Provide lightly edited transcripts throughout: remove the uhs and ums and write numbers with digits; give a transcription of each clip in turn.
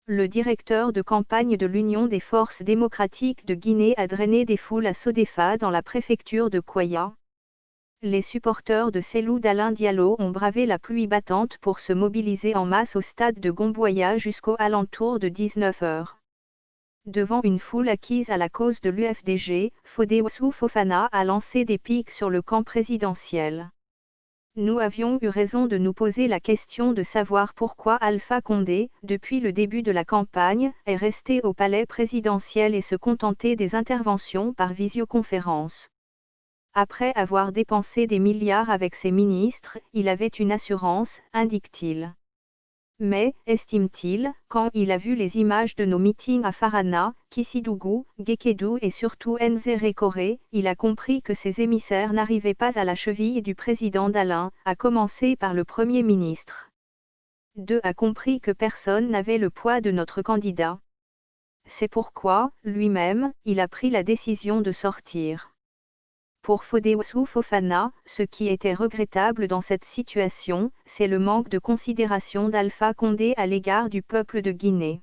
Le directeur de campagne de l'Union des forces démocratiques de Guinée a drainé des foules à Sodefa dans la préfecture de Kwaya. Les supporters de Cellou d'Alain Diallo ont bravé la pluie battante pour se mobiliser en masse au stade de Gomboya jusqu'aux alentours de 19 h. Devant une foule acquise à la cause de l'UFDG, Fodéoussou Fofana a lancé des pics sur le camp présidentiel. Nous avions eu raison de nous poser la question de savoir pourquoi Alpha Condé, depuis le début de la campagne, est resté au palais présidentiel et se contentait des interventions par visioconférence. Après avoir dépensé des milliards avec ses ministres, il avait une assurance, indique-t-il. Mais, estime-t-il, quand il a vu les images de nos meetings à Farana, Kissidougou, Guékédou et surtout Nzérékoré, il a compris que ses émissaires n'arrivaient pas à la cheville du président d'Alain, à commencer par le Premier ministre. 2. A compris que personne n'avait le poids de notre candidat. C'est pourquoi, lui-même, il a pris la décision de sortir. Pour Fodéoussou Fofana, ce qui était regrettable dans cette situation, c'est le manque de considération d'Alpha Condé à l'égard du peuple de Guinée.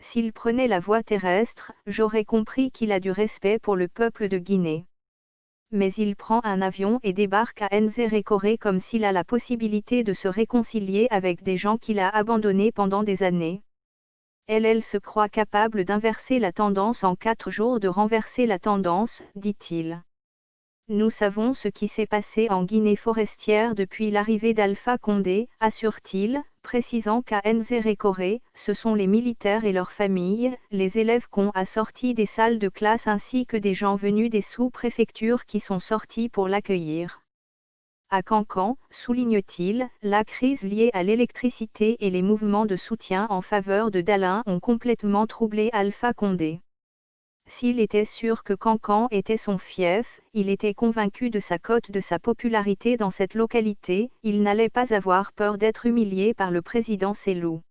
S'il prenait la voie terrestre, j'aurais compris qu'il a du respect pour le peuple de Guinée. Mais il prend un avion et débarque à Nzérékoré comme s'il a la possibilité de se réconcilier avec des gens qu'il a abandonnés pendant des années. Elle se croit capable d'inverser la tendance en 4 jours, de renverser la tendance, dit-il. Nous savons ce qui s'est passé en Guinée forestière depuis l'arrivée d'Alpha Condé, assure-t-il, précisant qu'à Nzérékoré, ce sont les militaires et leurs familles, les élèves qu'on a sortis des salles de classe ainsi que des gens venus des sous-préfectures qui sont sortis pour l'accueillir. À Kankan, souligne-t-il, la crise liée à l'électricité et les mouvements de soutien en faveur de Dalain ont complètement troublé Alpha Condé. S'il était sûr que Kankan était son fief, il était convaincu de sa cote, de sa popularité dans cette localité, il n'allait pas avoir peur d'être humilié par le président Cellou.